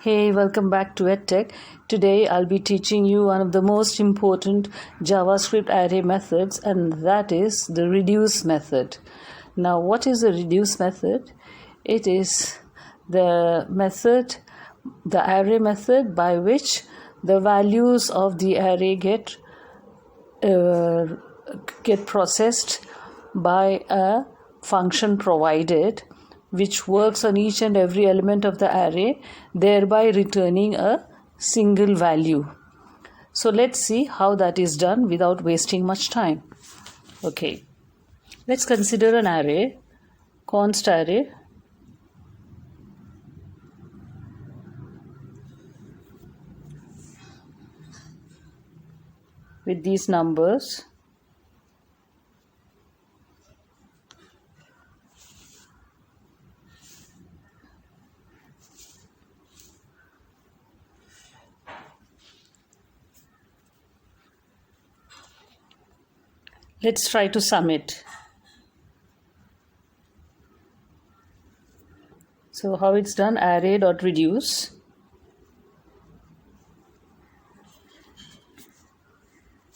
Hey, welcome back to edtech. Today I'll be teaching you one of the most important JavaScript array methods, and that is the reduce method. Now, what is the reduce method? It is the method, the array method by which the values of the array get processed by a function provided, which works on each and every element of the array, thereby returning a single value. So let's see how that is done without wasting much time. Okay, let's consider an array, const array, with these numbers. Let's try to sum it. So how it's done, array.reduce.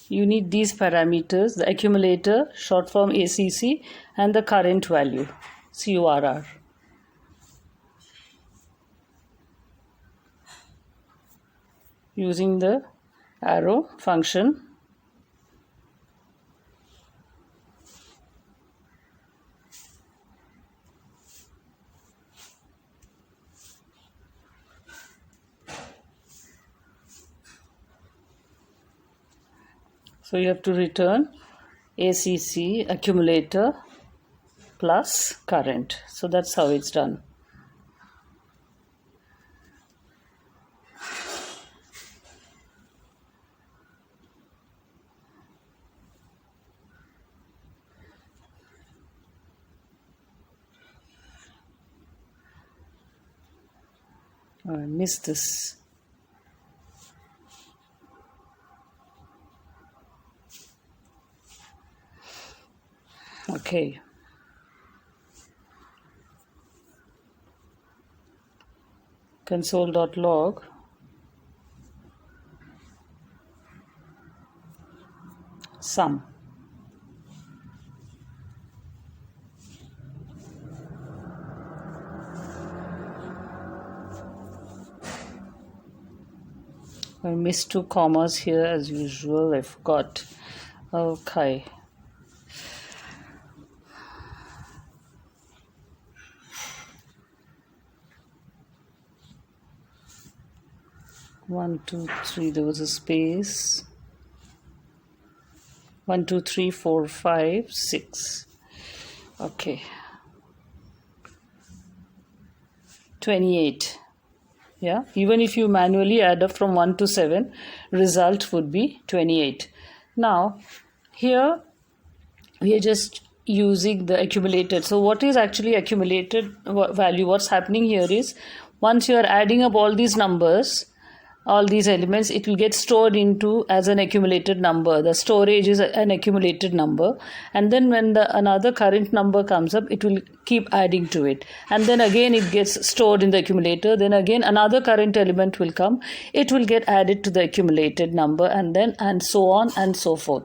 You need these parameters, the accumulator, short form ACC, and the current value, CURR. Using the arrow function. So you have to return ACC, accumulator, plus current. So that's how it's done. Oh, I missed this. Okay. Console.log. Sum. I missed 2 commas here as usual. I forgot. Okay. One, two, three. There was a space. 1, 2, 3, 4, 5, 6. Okay. 28. Yeah. Even if you manually add up from 1 to 7, result would be 28. Now, here we are just using the accumulated. So what is actually accumulated value? What's happening here is, once you are adding up all these numbers, all these elements, it will get stored into as an accumulated number. The storage is an accumulated number, and then when another current number comes up, it will keep adding to it, and then again it gets stored in the accumulator. Then again another current element will come, it will get added to the accumulated number, and so on and so forth.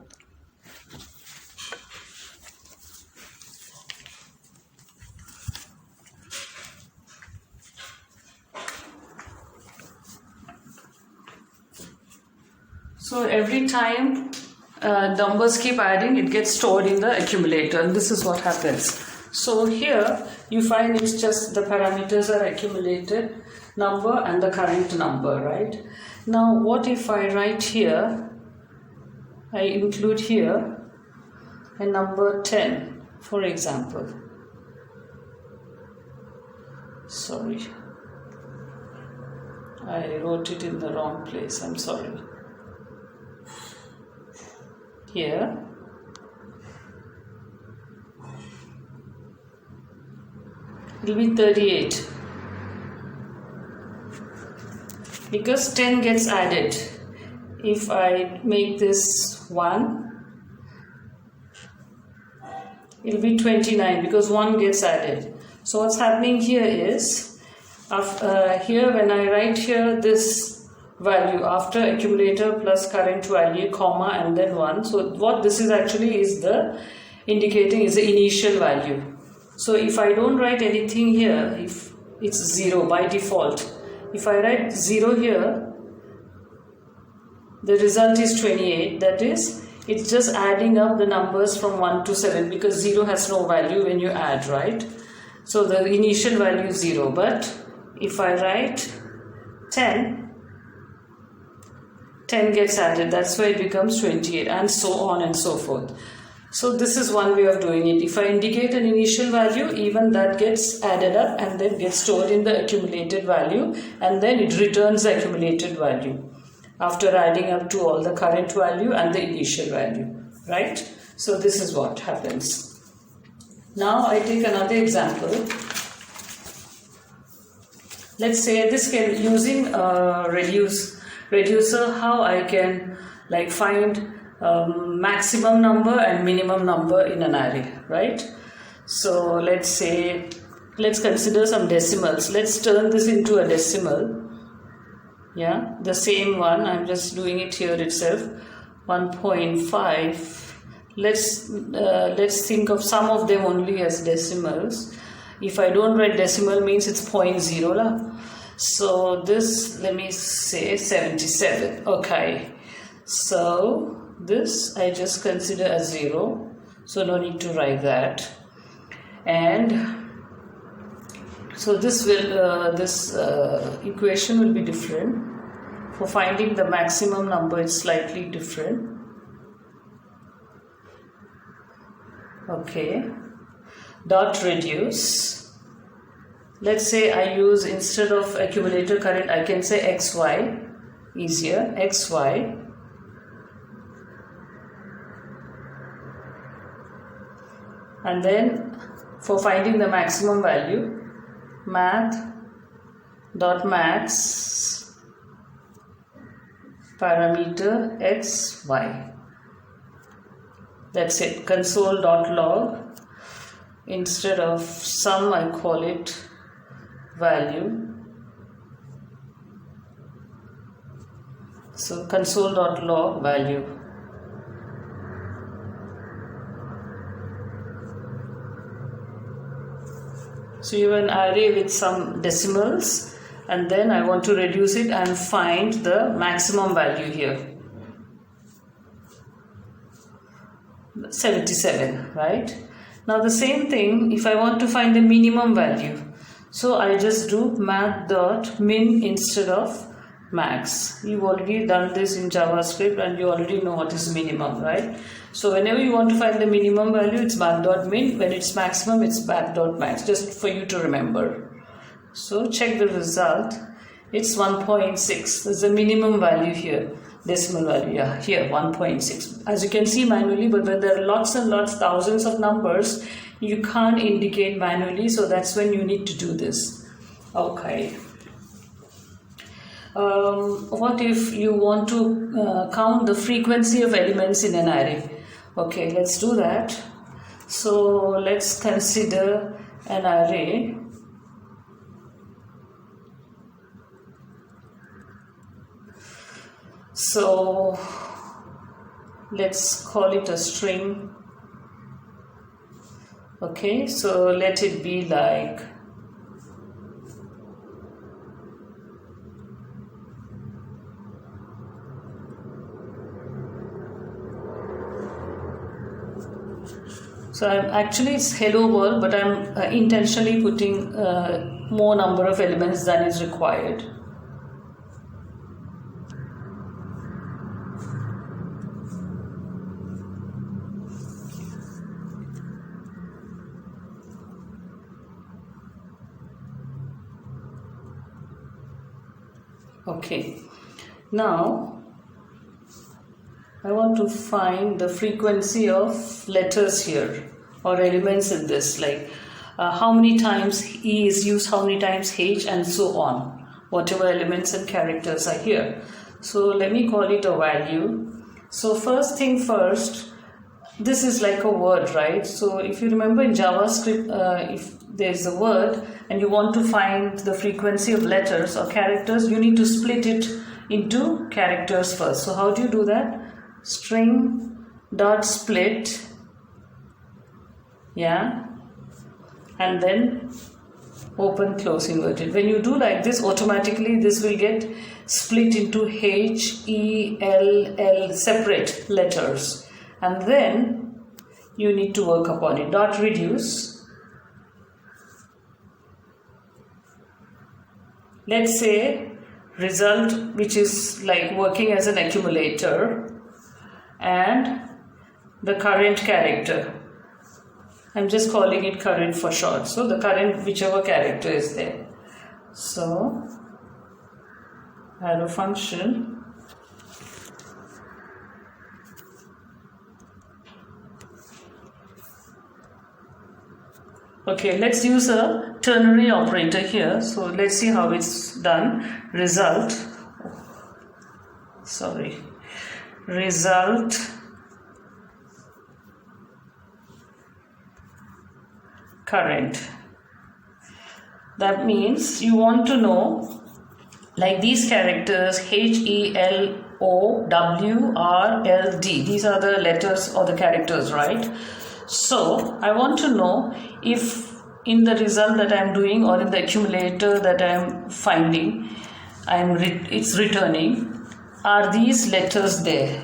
So every time numbers keep adding, it gets stored in the accumulator, and this is what happens. So here you find it's just the parameters are accumulated number and the current number, right? Now what if I write here, I include here a number 10, for example. Sorry, I wrote it in the wrong place, I'm sorry. Here it will be 38 because 10 gets added. If I make this 1, it will be 29 because 1 gets added. So what's happening here is Here when I write here this value after accumulator plus current value, comma, and then 1. So what this is actually is the indicating is the initial value. So if I don't write anything here, if it's 0 by default, if I write 0 here, the result is 28. That is, it's just adding up the numbers from 1 to 7 because 0 has no value when you add, right? So the initial value is 0. But if I write 10 gets added. That's why it becomes 28, and so on and so forth. So this is one way of doing it. If I indicate an initial value, even that gets added up and then gets stored in the accumulated value, and then it returns the accumulated value after adding up to all the current value and the initial value, right? So this is what happens. Now I take another example. Let's say this can, using reducer, how I can like find maximum number and minimum number in an array, right? So let's consider some decimals. Let's turn this into a decimal. Yeah, the same one, I'm just doing it here itself. 1.5. Let's think of some of them only as decimals. If I don't write decimal, means it's 0.0 lah. So this, let me say 77. Okay, so this I just consider as 0, so no need to write that. And so this will equation will be different. For finding the maximum number, it's slightly different. Okay, dot reduce. Let's say I use, instead of accumulator current, I can say xy, easier, xy. And then for finding the maximum value, math.max parameter xy. That's it. Console.log. Instead of sum, I call it value. So console.log value. So you have an array with some decimals, and then I want to reduce it and find the maximum value here. 77, right? Now the same thing, if I want to find the minimum value, so I just do math.min instead of max. You've already done this in JavaScript and you already know what is minimum, right? So whenever you want to find the minimum value, it's math.min. When it's maximum, it's math.max, just for you to remember. So check the result. It's 1.6. There's a minimum value here. Decimal value, yeah, here 1.6. As you can see manually, but when there are lots and lots, thousands of numbers, you can't indicate manually, so that's when you need to do this. Okay. What if you want to count the frequency of elements in an array? Okay, let's do that. So let's consider an array. So let's call it a string. Okay, so let it be like actually it's hello world, but I'm intentionally putting more number of elements than is required. Okay, now I want to find the frequency of letters here or elements in this, like how many times E is used, how many times H, and so on, whatever elements and characters are here. So let me call it a value. So first thing first, this is like a word, right? So if you remember in JavaScript, if there's a word and you want to find the frequency of letters or characters, you need to split it into characters first. So how do you do that? String dot split, yeah, and then open close inverted. When you do like this, automatically this will get split into H, E, L, L separate letters, and then you need to work upon it. Dot reduce. Let's say result, which is like working as an accumulator, and the current character. I'm just calling it current for short. So the current, whichever character is there. So arrow function, okay, let's use a ternary operator here. So let's see how it's done. Result current. That means you want to know like these characters H, E, L, O, W, R, L, D. These are the letters or the characters, right? So I want to know if in the result that I'm doing or in the accumulator that I'm finding, it's returning, are these letters there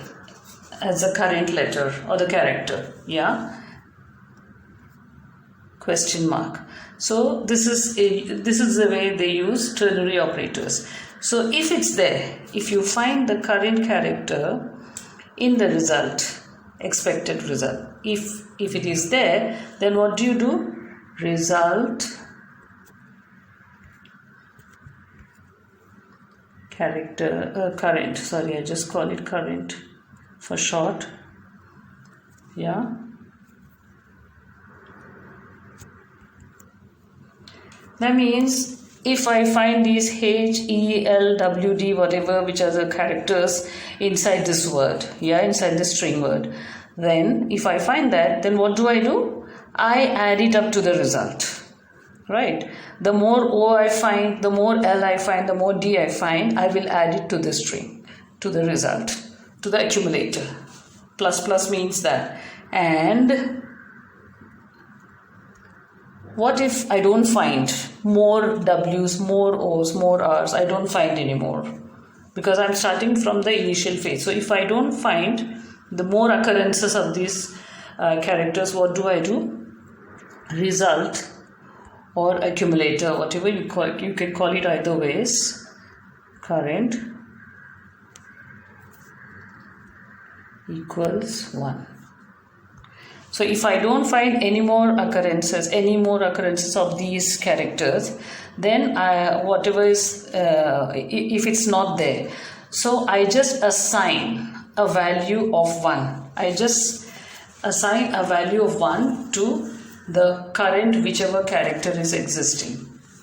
as a current letter or the character? Yeah. Question mark. So this is the way they use ternary operators. So if it's there, if you find the current character in the result, expected result, if it is there, then what do you do? Result character current. Sorry, I just call it current for short. Yeah. That means if I find these H, E, L, W, D, whatever, which are the characters inside this word, yeah, inside the string word, then if I find that, then what do? I add it up to the result, right? The more O I find, the more L I find, the more D I find, I will add it to the string, to the result, to the accumulator. Plus plus means that. And what if I don't find more W's, more O's, more R's? I don't find anymore because I'm starting from the initial phase. So if I don't find the more occurrences of these characters, what do? Result or accumulator, whatever you call it, you can call it either ways. Current equals 1. So if I don't find any more occurrences of these characters, then whatever is, if it's not there, so I just assign a value of 1. I just assign a value of 1 to the current whichever character is existing.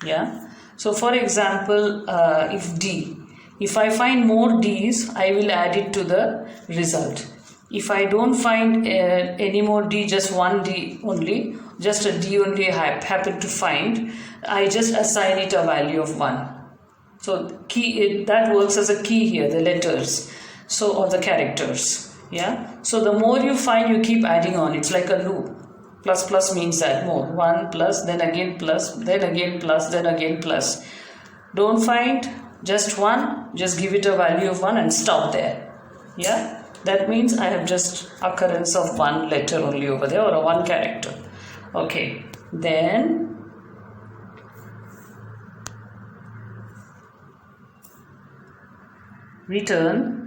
Yeah. So for example, if I find more D's, I will add it to the result. If I don't find any more D, just one D only, just a D only I happen to find, I just assign it a value of 1. So that works as a key here, the letters, so or the characters. Yeah. So the more you find, you keep adding on. It's like a loop. Plus plus means that more. 1 plus, then again plus, then again plus, then again plus. Don't find just 1, just give it a value of 1 and stop there. Yeah. That means I have just occurrence of 1 letter only over there, or a 1 character. Okay, then return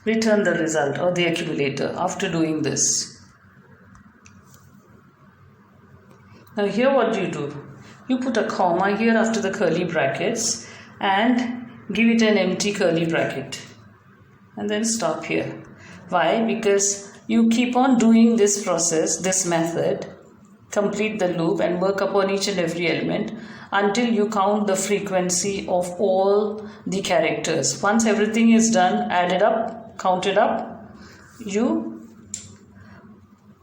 the result or the accumulator after doing this. Now here what do? You put a comma here after the curly brackets and give it an empty curly bracket and then stop here. Why? Because you keep on doing this process, this method, complete the loop and work upon each and every element until you count the frequency of all the characters. Once everything is done, added up, counted up, you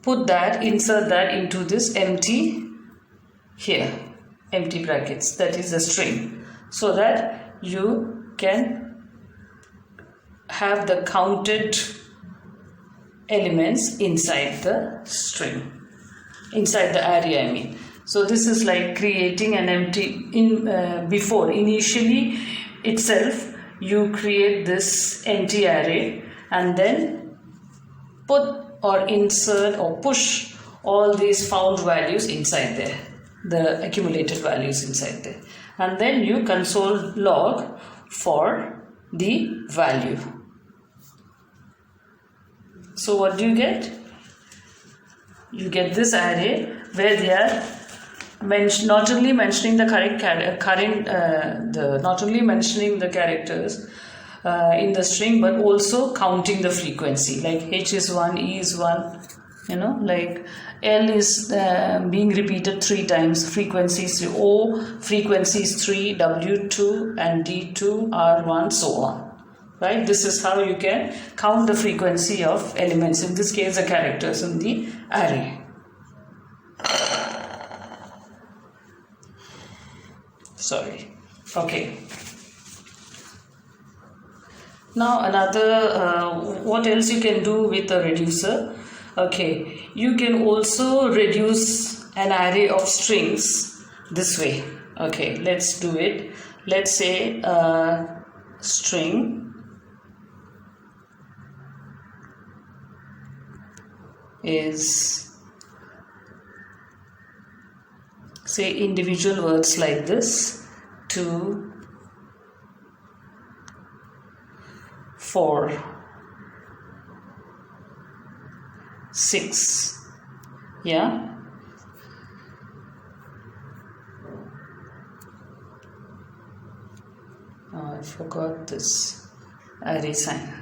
put that, insert that into this empty here, empty brackets, that is a string, so that you can have the counted elements inside the string, inside the array, I mean. So this is like creating an empty initially itself you create this empty array and then put or insert or push all these found values inside there, the accumulated values inside there, and then you console log for the value. So what do you get? You get this array where they are not only mentioning the not only mentioning the characters in the string, but also counting the frequency, like H is 1, E is 1, like L is being repeated 3 times, frequency is 3, O frequency is 3, W 2 and D 2, R 1, so on. Right? This is how you can count the frequency of elements, in this case the characters in the array. Sorry. Okay. Now another, what else you can do with a reducer? Okay, you can also reduce an array of strings this way. Okay, let's do it. Let's say string is, say, individual words like this, 2, 4, 6, yeah. Oh, I forgot this array sign.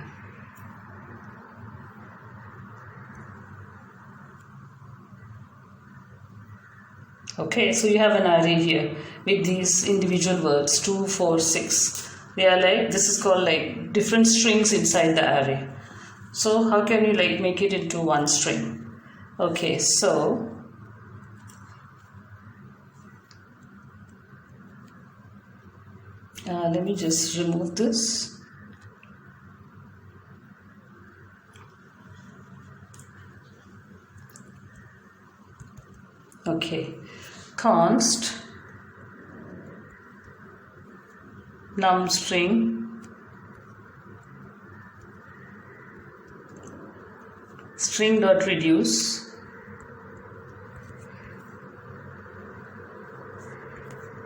Okay, so you have an array here with these individual words 2, 4, 6. They are like, this is called like different strings inside the array. So how can you like make it into one string? Okay, so let me just remove this. Okay, const num string dot reduce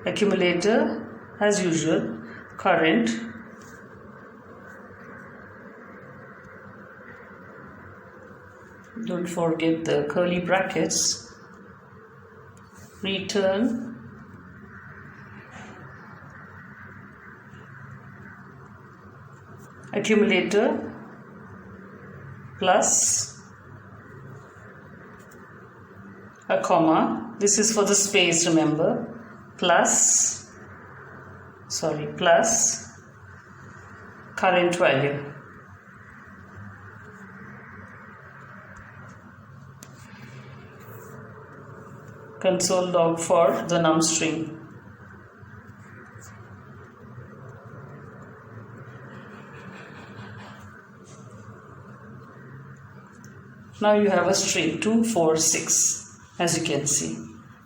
accumulator as usual current don't forget the curly brackets, return accumulator plus a comma, this is for the space, remember, plus current value. Console log for the num string. Now you have a string 2, 4, 6, as you can see.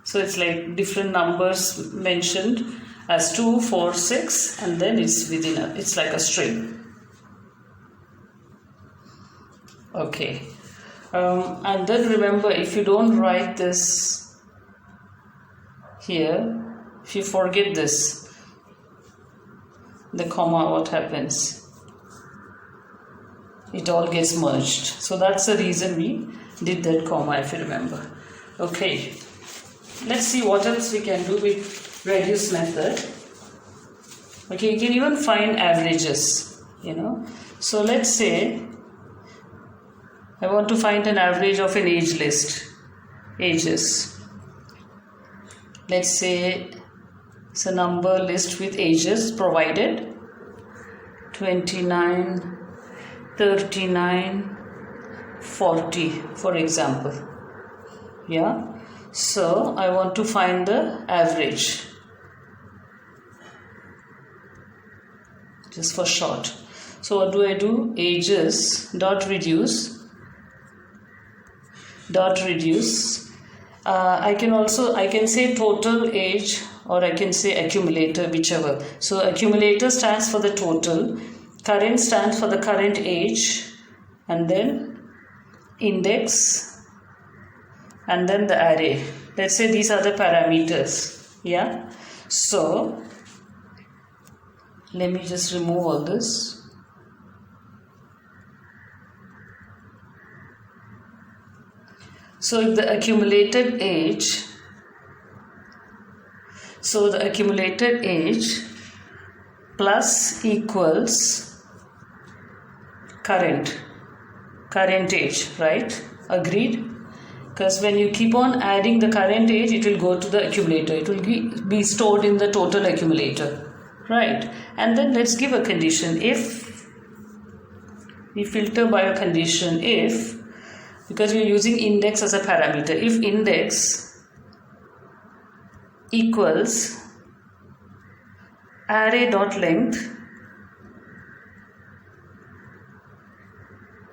So it's like different numbers mentioned as 2, 4, 6, and then it's within it's like a string. Okay, and then remember, if you don't write this here, if you forget this, the comma, what happens? It all gets merged. So that's the reason we did that comma, if you remember. Okay, let's see what else we can do with reduce method. Okay, you can even find averages, So let's say I want to find an average of an age list, ages. Let's say So number list with ages provided 29, 39, 40 for example. Yeah, so I want to find the average just for short. So what do? Ages dot reduce I can say total age, or I can say accumulator, whichever. So accumulator stands for the total, current stands for the current age, and then index, and then the array. Let's say these are the parameters. Yeah, so let me just remove all this. So if the accumulated age, plus equals current age, right? Agreed? Because when you keep on adding the current age, it will go to the accumulator. It will be stored in the total accumulator, right? And then let's give a condition. If we filter by a condition, if, because we are using index as a parameter, if index equals array dot length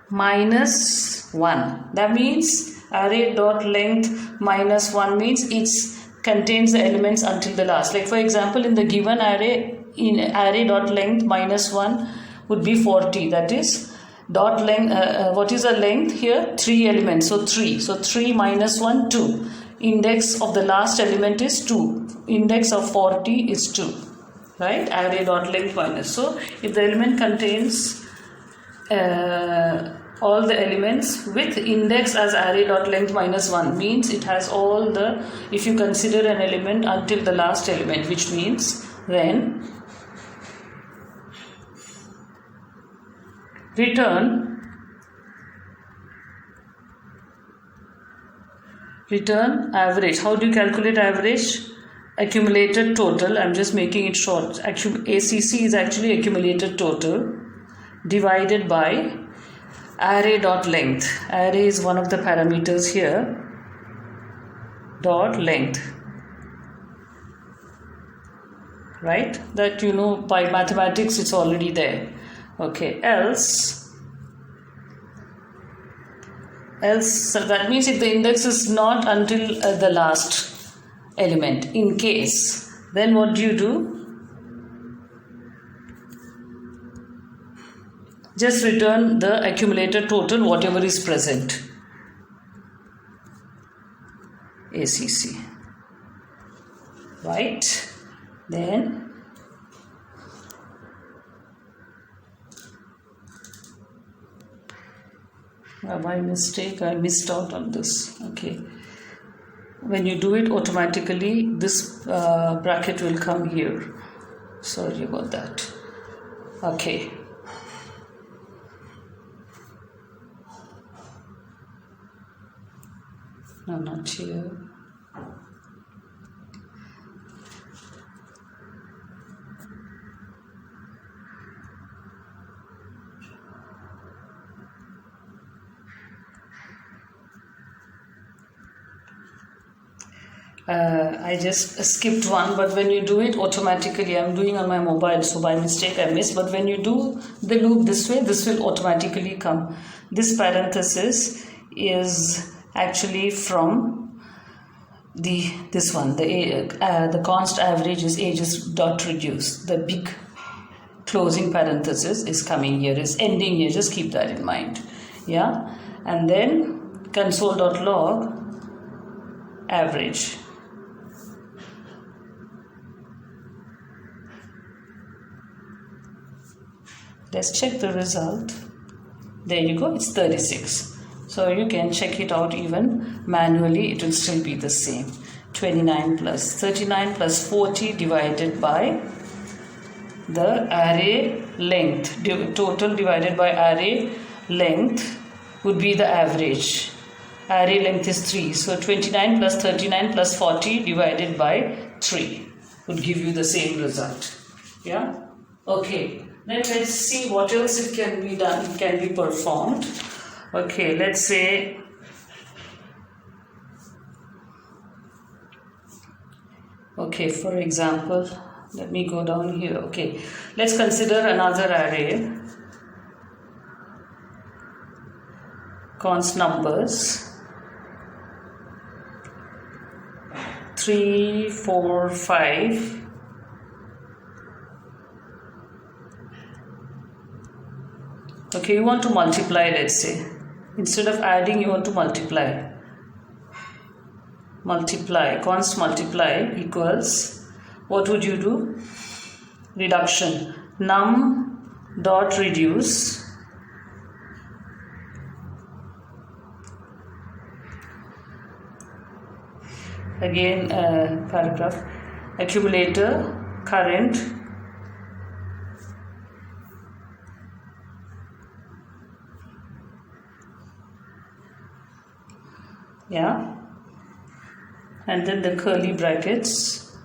minus 1, that means array dot length minus 1 means it contains the elements until the last. Like for example, in the given array, in array dot length minus 1 would be 40. That is dot length, what is the length here? 3 elements, so 3. So 3 minus 1, 2. Index of the last element is 2. Index of 40 is 2. Right? Array dot length minus. So if the element contains all the elements with index as array dot length minus 1, means it has all the, if you consider an element until the last element, which means then return average. How do you calculate average? Accumulated total. I'm just making it short. ACC is actually accumulated total divided by array dot length. Array is one of the parameters here. Dot length. Right? That you know by mathematics it's already there. Okay, else so that means if the index is not until the last element, in case, then what do? Just return the accumulated total, whatever is present. ACC. Right? Then by mistake I missed out on this. Okay, when you do it automatically this bracket will come here. Sorry about that. Okay, no, not here. I just skipped one, but when you do it automatically, I'm doing on my mobile, so by mistake I missed, but when you do the loop this way, this will automatically come. This parenthesis is actually from this one, the const average is ages dot reduce. The big closing parenthesis is coming here, is ending here, just keep that in mind. Yeah, and then console.log average. Let's check the result. There you go, it's 36. So you can check it out even manually, it will still be the same. 29 plus 39 plus 40 divided by the array length, total divided by array length would be the average. Array length is 3, so 29 plus 39 plus 40 divided by 3. would give you the same result. Yeah. Okay. Then let's see what else it can be done. It can be performed. Okay. Let's say. Okay. For example, let me go down here. Okay. Let's consider another array. Const numbers 3, 4, 5. Okay, you want to multiply, let's say. Instead of adding, you want to multiply. Multiply, const multiply equals, what would you do? Reduction. Num dot reduce. Again, paragraph. Accumulator, current. Yeah. And then the curly brackets.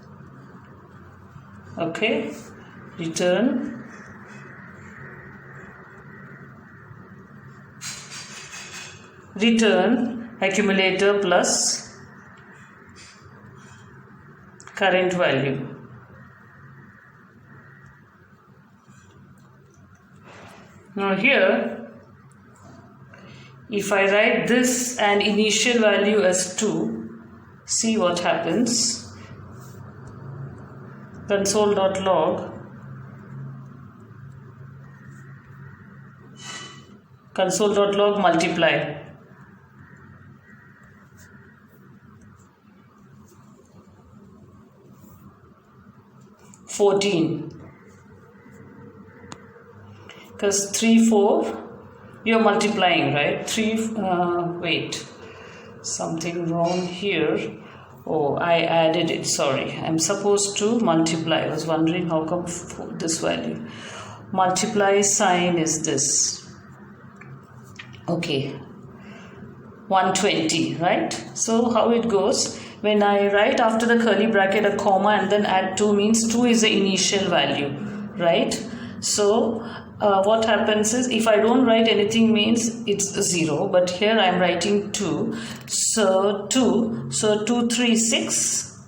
Okay. Return. Return accumulator plus current value. Now here, if I write this and initial value as 2, see what happens. Console.log. Console.log multiply. Because 3, 4, you're multiplying, right? 3, wait, something wrong here. Oh, I added it, sorry. I'm supposed to multiply. I was wondering how come this value. Multiply sign is this. Okay, 120, right? So how it goes, when I write after the curly bracket a comma and then add 2 means 2 is the initial value, right? So what happens is, if I don't write anything means it's 0, but here I'm writing 2. So 2, so 2, 3, 6,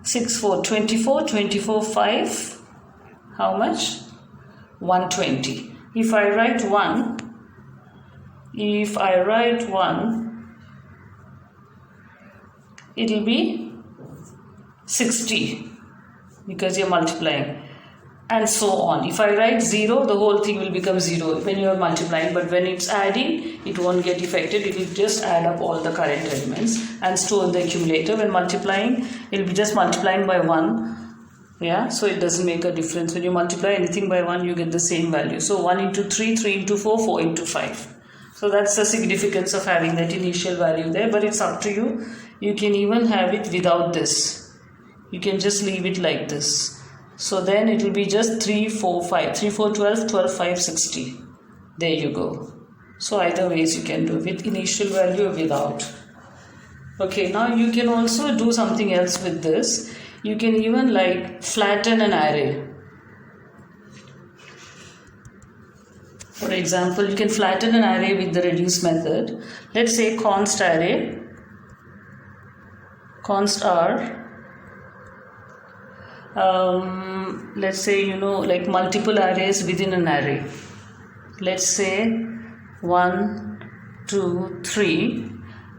6, 4, 24, 24, 5, how much? 120. If I write 1, it will be 60 because you're multiplying, and so on. If I write 0, the whole thing will become 0 when you are multiplying, but when it's adding, it won't get affected. It will just add up all the current elements and store in the accumulator. When multiplying, it will be just multiplying by 1. Yeah, so it doesn't make a difference. When you multiply anything by 1, you get the same value. So 1 into 3, 3 into 4, 4 into 5. So that's the significance of having that initial value there, but it's up to you. You can even have it without this. You can just leave it like this. So then it will be just 3, 4, 5. 3, 4, 12, 12, 5, 60. There you go. So either ways you can do with initial value or without. Okay, now you can also do something else with this. You can even like flatten an array. For example, you can flatten an array with the reduce method. Let's say const array, const r. Let's say, like multiple arrays within an array. Let's say 1, 2, 3,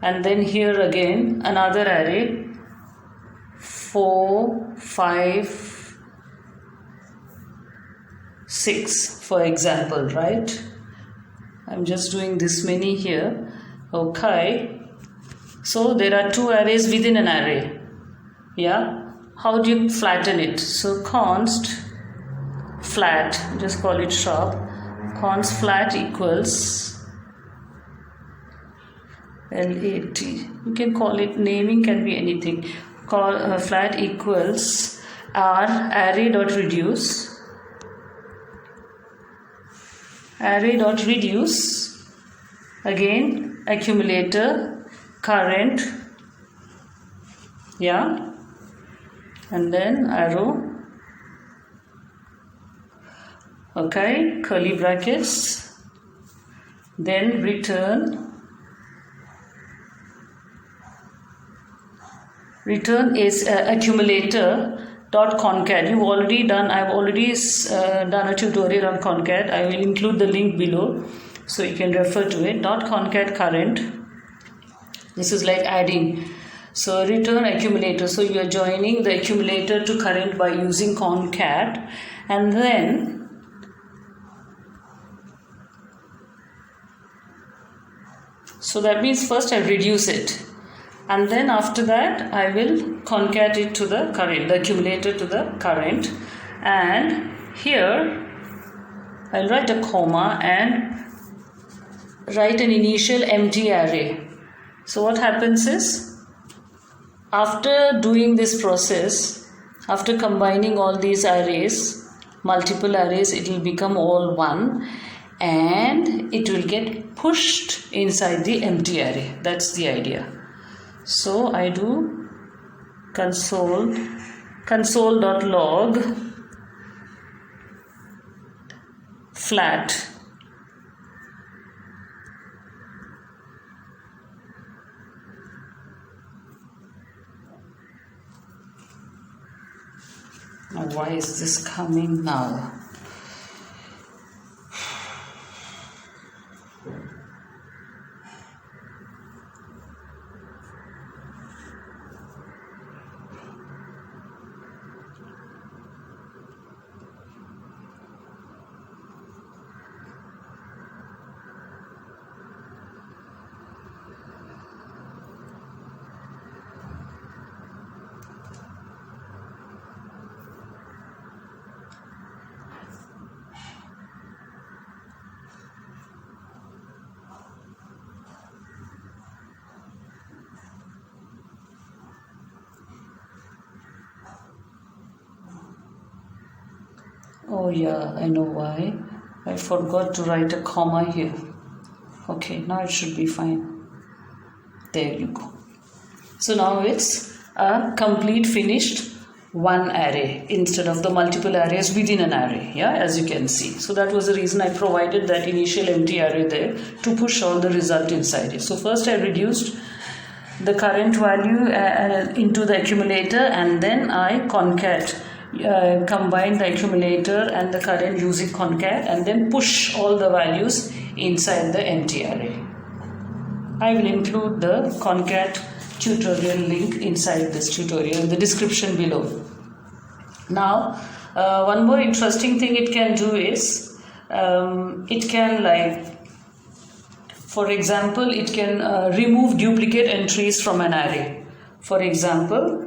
and then here again another array 4, 5, 6, for example, right? I'm just doing this many here. Okay, so there are 2 arrays within an array. Yeah, how do you flatten it? So const flat, just call it sharp, const flat equals LAT. You can call it, naming can be anything. Call flat equals r array dot reduce, array dot reduce, again accumulator current, yeah, and then arrow, okay, curly brackets, then return is accumulator dot concat. You've already done, I've already done a tutorial on concat. I will include the link below so you can refer to it. Dot concat current, this is like adding. So return accumulator, so you are joining the accumulator to current by using concat, and then so that means first I reduce it, and then after that I will concat it to the current, the accumulator to the current, and here I'll write a comma and write an initial empty array. So what happens is, after doing this process, after combining all these arrays, multiple arrays, it will become all one and it will get pushed inside the empty array. That's the idea. So I do console.log flat Now, why is this coming now? Oh yeah, I know why. I forgot to write a comma here. Okay, now it should be fine. There you go. So now it's a complete finished one array instead of the multiple arrays within an array, yeah, as you can see. So that was the reason I provided that initial empty array there to push all the result inside it. So first I reduced the current value into the accumulator, and then I combine the accumulator and the current using concat, and then push all the values inside the empty array. I will include the concat tutorial link inside this tutorial in the description below. Now one more interesting thing it can do is it can, like, for example, it can remove duplicate entries from an array. For example,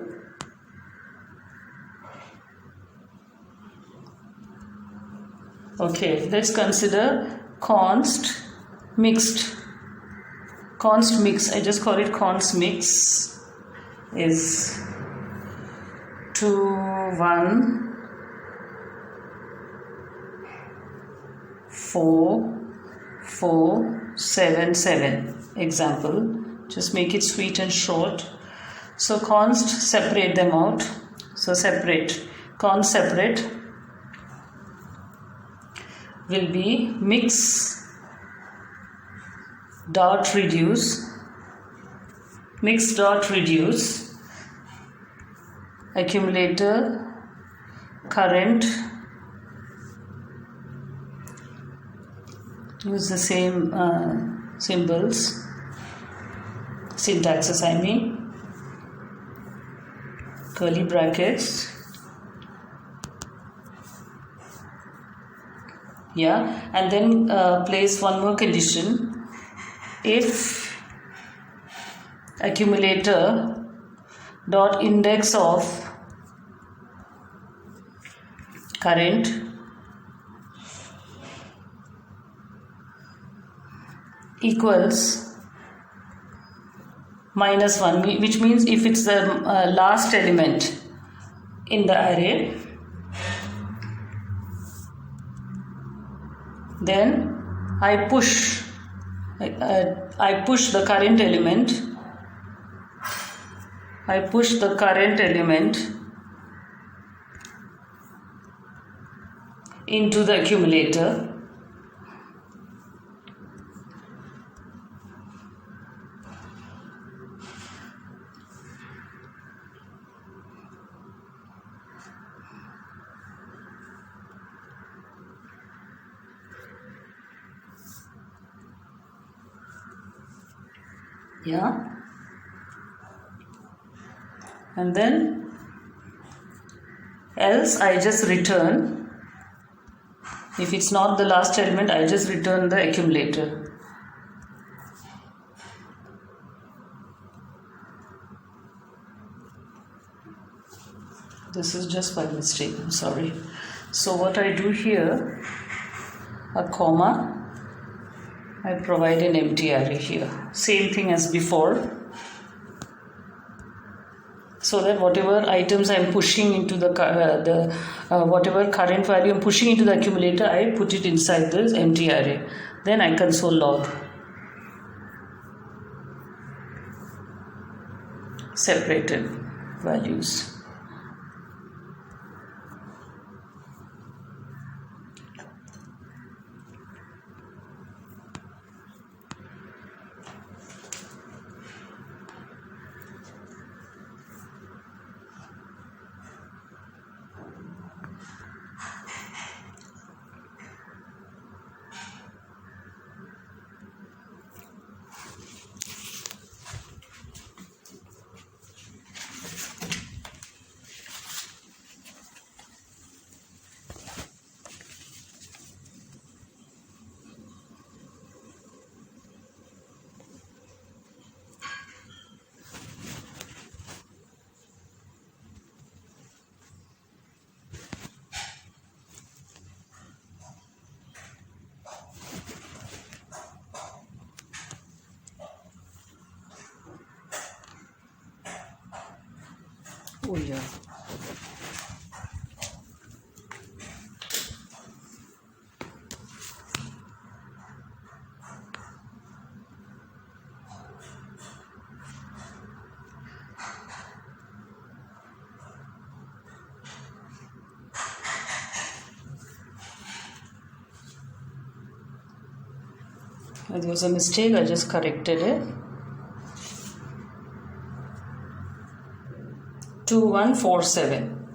okay, let's consider const mix. I just call it const mix is 214477 example. Just make it sweet and short. So const, separate them out. So separate, const separate will be mix dot reduce accumulator current, use the same symbols, syntaxes I mean, curly brackets, yeah, and then place one more condition. If accumulator dot index of current equals -1, which means if it's the last element in the array, then I push the current element. into the accumulator. Yeah, and then else I just return. If it's not the last element, I just return the accumulator. This is just by mistake, I'm sorry. So what I do here, a comma, I provide an empty array here. Same thing as before. So that whatever items I am pushing into the whatever current value I am pushing into the accumulator, I put it inside this empty array. Then I console log. Separated values. Oh yeah. There was a mistake, I just corrected it. 2147.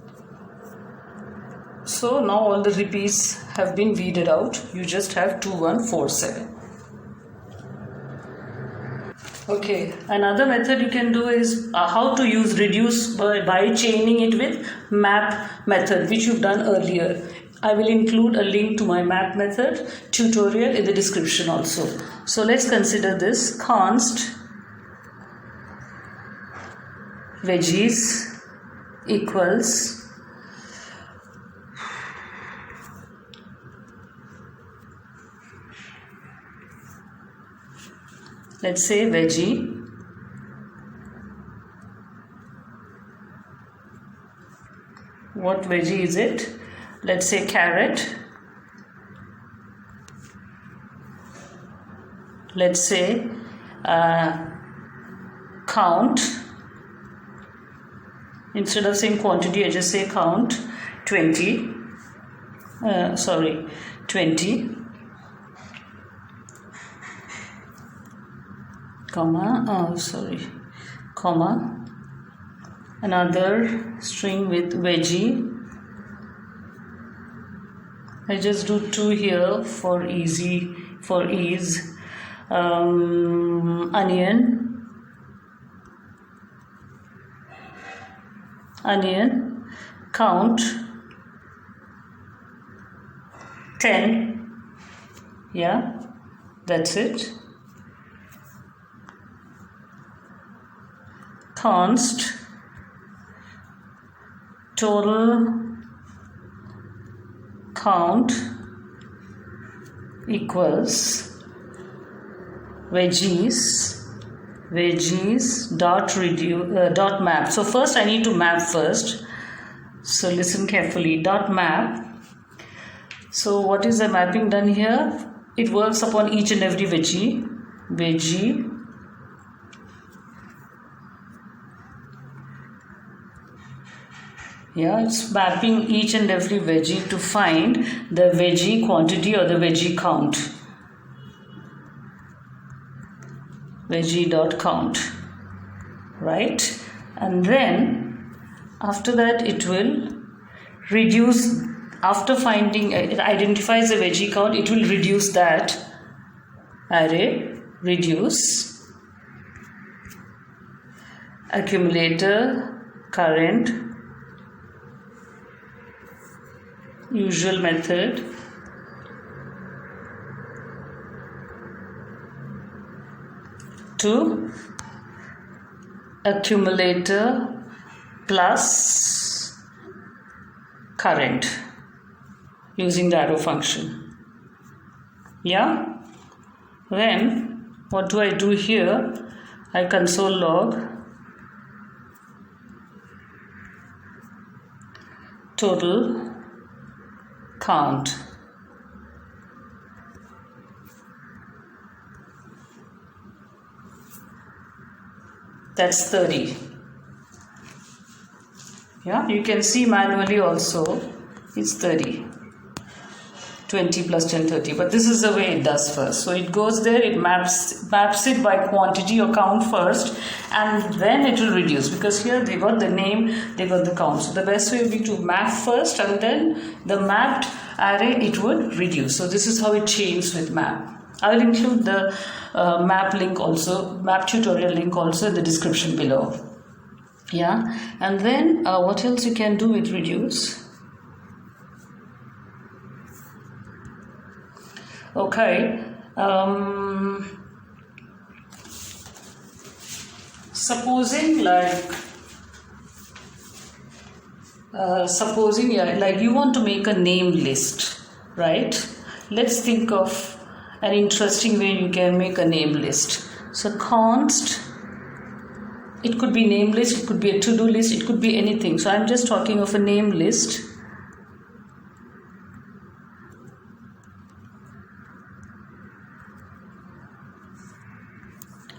So now all the repeats have been weeded out. You just have 2147. Okay, another method you can do is how to use reduce by chaining it with map method, which you've done earlier. I will include a link to my map method tutorial in the description also. So let's consider this. Const veggies equals let's say veggie what veggie is it? Let's say carrot. Let's say count. Instead of saying quantity, I just say count 20. 20. Comma. Another string with veggie. I just do 2 here for ease. Onion, count 10. Yeah, that's it. Const total count equals veggies dot map. So first I need to map first. So listen carefully. Dot map. So what is the mapping done here? It works upon each and every veggie. Yeah, it's mapping each and every veggie to find the veggie quantity or the veggie count. Veggie.count, right? And then after that it will reduce. After finding, it identifies the veggie count, it will reduce that array, reduce accumulator current, usual method, to accumulator plus current using the arrow function. Yeah? Then what do I do here? I console log total count. That's 30. Yeah, you can see manually also it's 30. 20 plus 10, 30. But this is the way it does first. So it goes there, it maps it by quantity or count first, and then it will reduce, because here they got the name, they got the count. So the best way would be to map first, and then the mapped array it would reduce. So this is how it changes with map. I will include the map link also, map tutorial link also in the description below. Yeah, and then what else you can do with reduce? Okay, supposing like you want to make a name list, right? Let's think of an interesting way you can make a name list. So const, it could be name list, it could be a to-do list, it could be anything. So I'm just talking of a name list.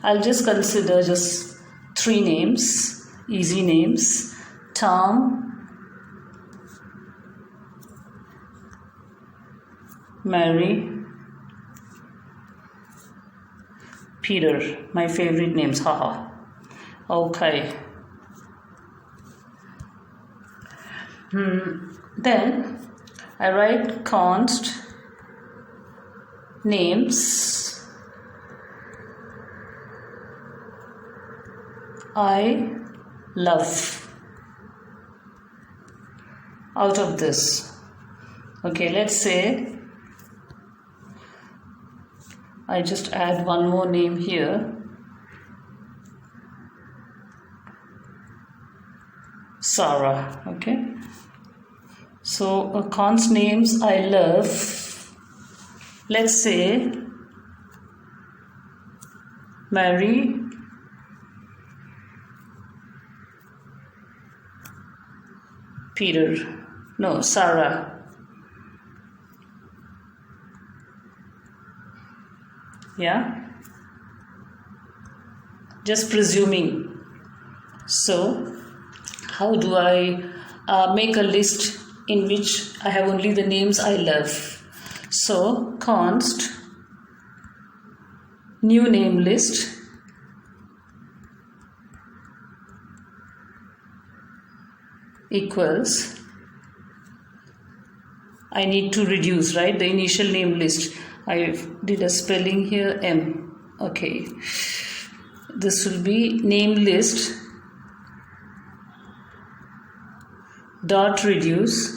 I'll just consider just 3 names, easy names: Tom, Mary, Peter, my favorite names, haha. Okay. Then I write const names I love out of this. Okay, let's say I just add one more name here, Sarah. Okay, so const names I love, let's say Mary, Peter, no, Sarah. Yeah, just presuming. So how do I make a list in which I have only the names I love? So const new name list equals, I need to reduce, right, the initial name list. I did a spelling here, M. Okay, this will be name list dot reduce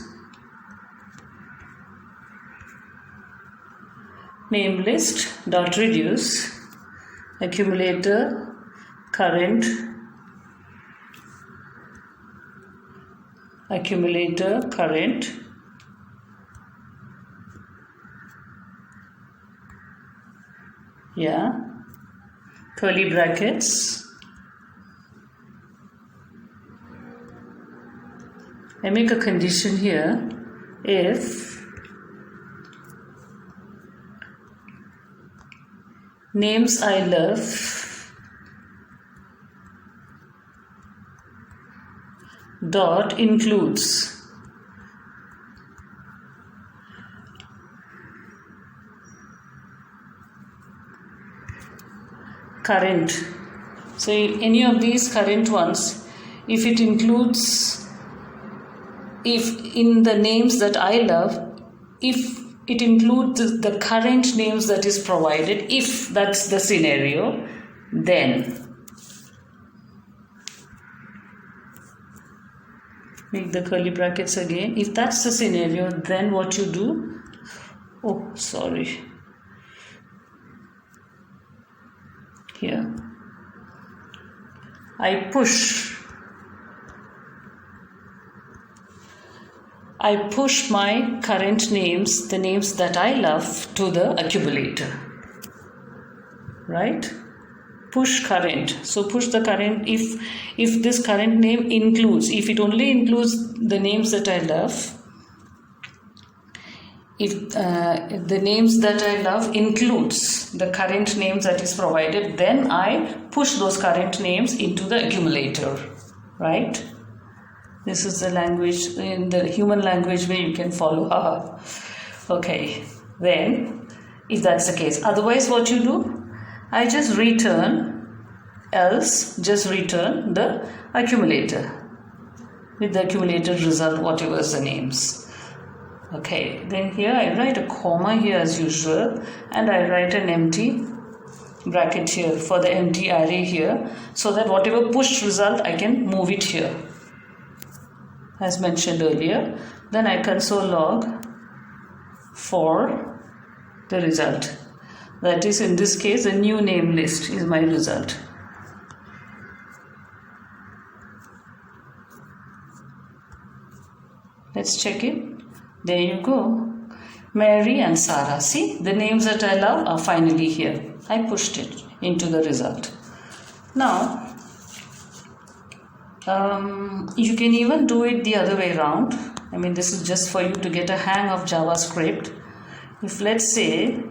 name list dot reduce accumulator current yeah, curly brackets. I make a condition here: if names I love dot includes current. So any of these current ones, if it includes, if in the names that I love, if it includes the current names that is provided, if that's the scenario, then make the curly brackets again. If that's the scenario, then what you do, oh sorry, here I push my current names, the names that I love, to the accumulator, right? Push current. So push the current if this current name includes, if it only includes the names that I love, if the names that I love includes the current names that is provided, then I push those current names into the accumulator, right? This is the language, in the human language where you can follow. Okay, then if that's the case, otherwise what you do, I just return, else just return the accumulator with the accumulator result, whatever is the names. Okay, then here I write a comma here as usual, and I write an empty bracket here for the empty array here, so that whatever pushed result I can move it here as mentioned earlier. Then I console log for the result, that is in this case a new name list is my result. Let's check it. There you go, Mary and Sarah. See, the names that I love are finally here. I pushed it into the result. Now you can even do it the other way around. I mean, this is just for you to get a hang of JavaScript. If let's say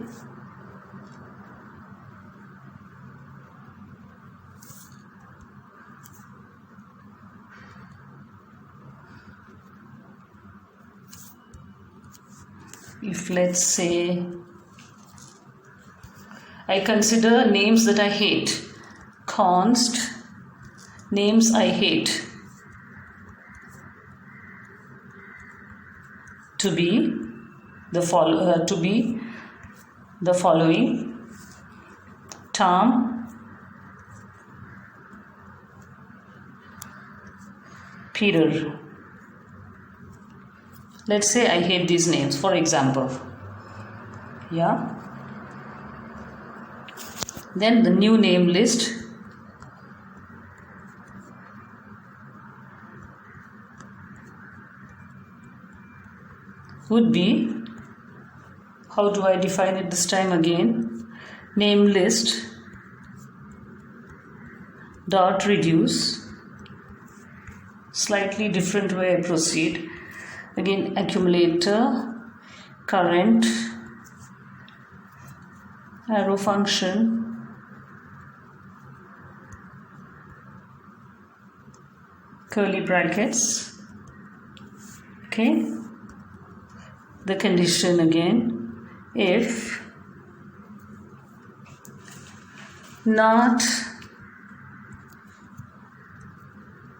I consider names that I hate, const names I hate to be the following: Tom, Peter. Let's say I hate these names, for example. Yeah. Then the new name list would be, how do I define it this time again? Name list dot reduce, slightly different way I proceed. Again, accumulator, current, arrow function, curly brackets. Okay, the condition again, if not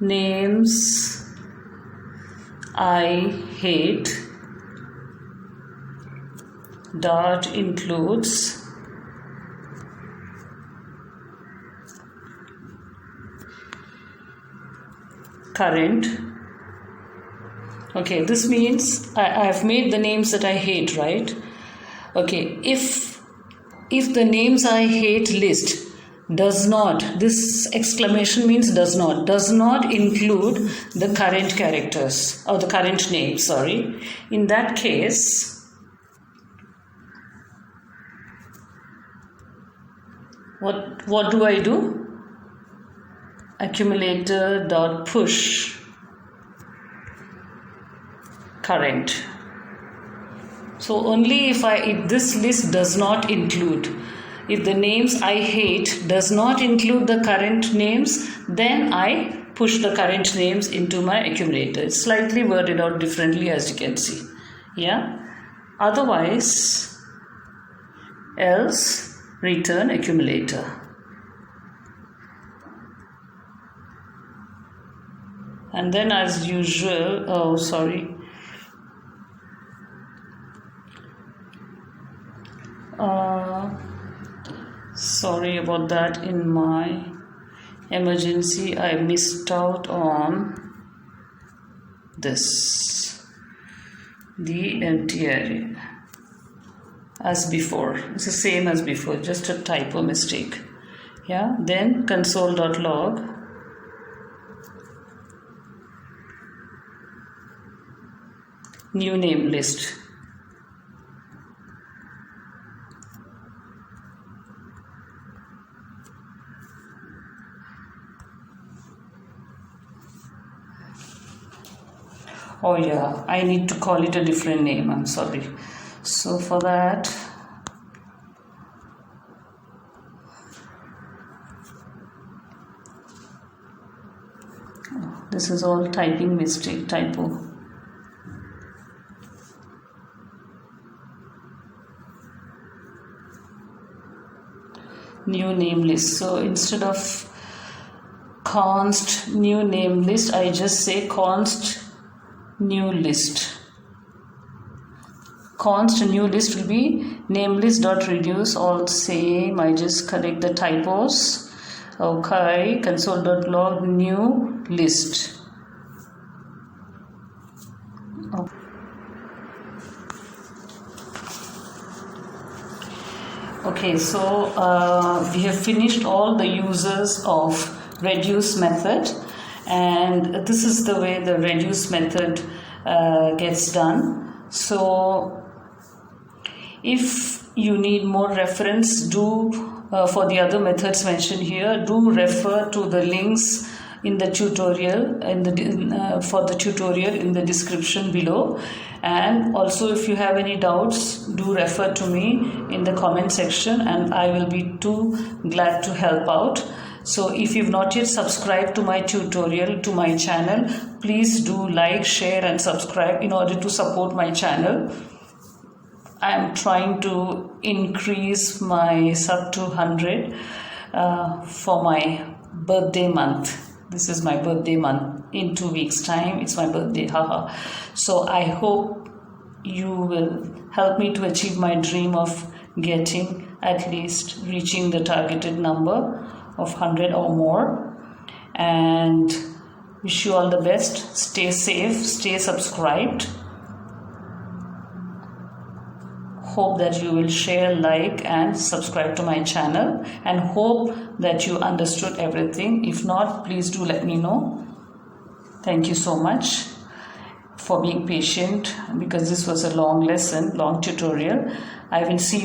names I hate dot includes current. Okay, this means I have made the names that I hate, right? Okay, if the names I hate list does not, this exclamation means does not include the current characters or the current name, sorry. In that case, what do I do? Accumulator dot push current. So only if this list does not include, if the names I hate does not include the current names, then I push the current names into my accumulator. It's slightly worded out differently, as you can see. Yeah. Otherwise, else return accumulator. And then as usual, sorry about that. In my emergency, I missed out on this, the empty array, as before. It's the same as before, just a typo mistake. Yeah. Then console.log new name list. Oh yeah, I need to call it a different name, I'm sorry. So for that, this is all typing mistake, typo. New name list. So instead of const new name list, I just say const new list. Const new list will be namelist.reduce, all same. I just correct the typos. Okay, console.log new list. Okay, so we have finished all the uses of reduce method, and this is the way the reduce method gets done. So if you need more reference, do for the other methods mentioned here, do refer to the links in the tutorial, for the tutorial in the description below. And also, if you have any doubts, do refer to me in the comment section, and I will be too glad to help out. So if you've not yet subscribed to my tutorial, to my channel, please do like, share and subscribe in order to support my channel. I am trying to increase my sub to 100 for my birthday month. This is my birthday month. In 2 weeks time, it's my birthday. Haha. So I hope you will help me to achieve my dream of getting, at least reaching the targeted number of 100 or more. And wish you all the best. Stay safe, stay subscribed. Hope that you will share, like and subscribe to my channel, and hope that you understood everything. If not, please do let me know. Thank you so much for being patient, because this was a long lesson, long tutorial. I will see you